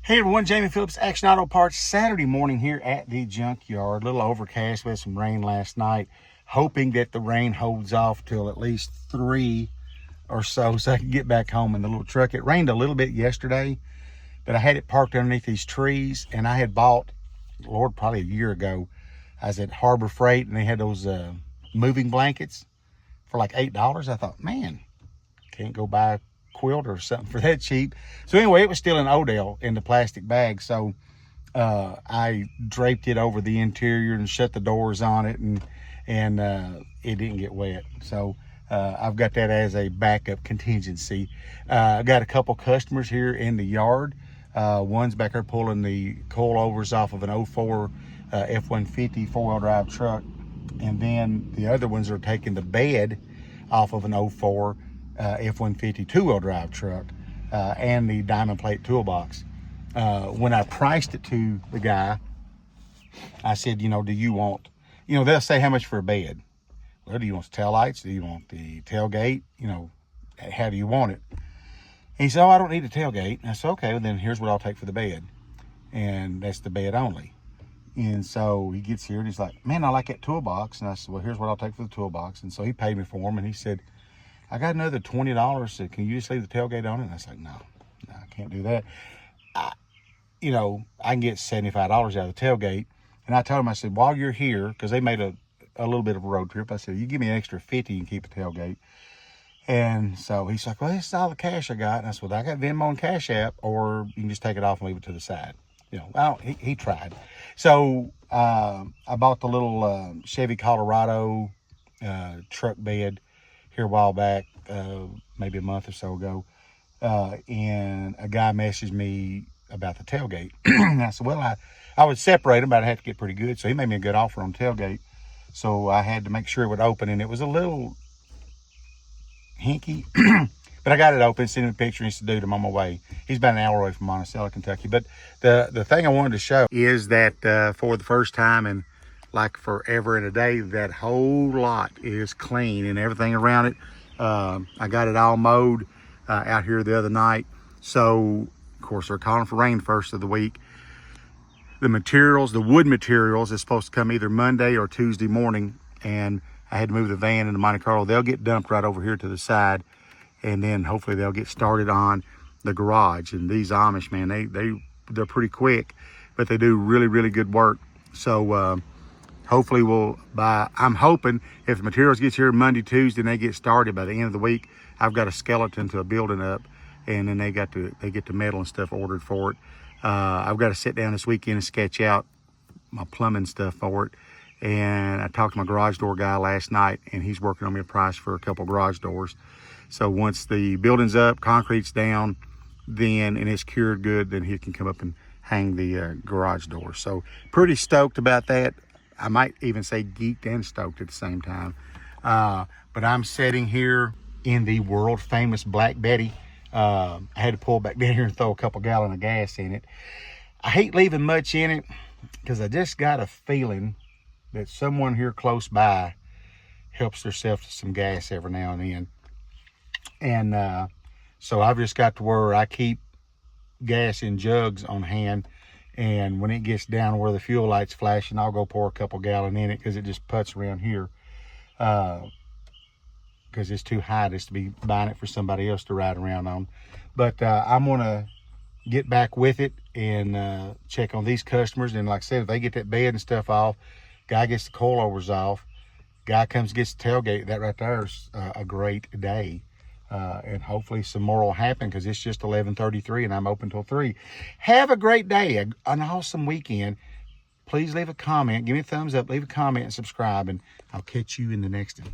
Hey everyone, Jamie Phillips, Action Auto Parts, Saturday morning here at the junkyard. A little overcast, we had some rain last night, hoping that the rain holds off till at least 3 or so I can get back home in the little truck. It rained a little bit yesterday, but I had it parked underneath these trees, and I had bought, Lord, probably a year ago, I was at Harbor Freight, and they had those moving blankets for like $8. I thought, man, can't go buy a quilt or something for that cheap. So anyway, it was still in Odell in the plastic bag, so I draped it over the interior and shut the doors on it, and it didn't get wet. So I've got that as a backup contingency. I got a couple customers here in the yard. One's back there pulling the coilovers off of an 04 F-150 four-wheel drive truck, and then the other ones are taking the bed off of an 04 F-150 two-wheel drive truck and the diamond plate toolbox. When I priced it to the guy, I said, do you want, they'll say how much for a bed. Well, do you want the tail lights? Do you want the tailgate? How do you want it? And he said, I don't need a tailgate. And I said, okay, well then here's what I'll take for the bed. And that's the bed only. And so he gets here and he's like, man, I like that toolbox. And I said, well, here's what I'll take for the toolbox. And so he paid me for them, and he said, I got another $20. So can you just leave the tailgate on it? And I was like, no, I can't do that. I can get $75 out of the tailgate. And I told him, I said, while you're here, because they made a little bit of a road trip, I said, you give me an extra 50 and keep a tailgate. And so he's like, well, this is all the cash I got. And I said, well, I got Venmo and Cash App, or you can just take it off and leave it to the side. He tried. So I bought the little Chevy Colorado truck bed here a while back, maybe a month or so ago, and a guy messaged me about the tailgate. And I said, well, I would separate them, but I'd have to get pretty good. So he made me a good offer on tailgate. So I had to make sure it would open, and it was a little hinky, but I got it open, sent him a picture, and he said, dude, I'm on my way. He's about an hour away from Monticello, Kentucky. But the thing I wanted to show is that for the first time in like forever and a day, that whole lot is clean and everything around it. I got it all mowed out here the other night. So of course they're calling for rain first of the week. The materials, the wood materials, is supposed to come either Monday or Tuesday morning, and I had to move the van into Monte Carlo. They'll get dumped right over here to the side, and then hopefully they'll get started on the garage. And these Amish, man, they're pretty quick, but they do really, really good work. So hopefully I'm hoping if the materials gets here Monday, Tuesday, and they get started by the end of the week, I've got a skeleton to a building up, and then they get the metal and stuff ordered for it. I've got to sit down this weekend and sketch out my plumbing stuff for it. And I talked to my garage door guy last night, and he's working on me a price for a couple garage doors. So once the building's up, concrete's down, and it's cured good, then he can come up and hang the garage door. So pretty stoked about that. I might even say geeked and stoked at the same time. But I'm sitting here in the world famous Black Betty. I had to pull back down here and throw a couple gallons of gas in it. I hate leaving much in it because I just got a feeling that someone here close by helps themselves to some gas every now and then. And so I've just got to where I keep gas in jugs on hand. And when it gets down where the fuel light's flashing, I'll go pour a couple gallons in it, because it just puts around here. Because it's too high just to be buying it for somebody else to ride around on. But I'm going to get back with it and check on these customers. And like I said, if they get that bed and stuff off, guy gets the coilovers off, guy comes gets the tailgate, that right there is a great day. And hopefully some more will happen, because it's just 11:33 and I'm open till 3. Have a great day, an awesome weekend. Please leave a comment, give me a thumbs up, leave a comment and subscribe, and I'll catch you in the next one.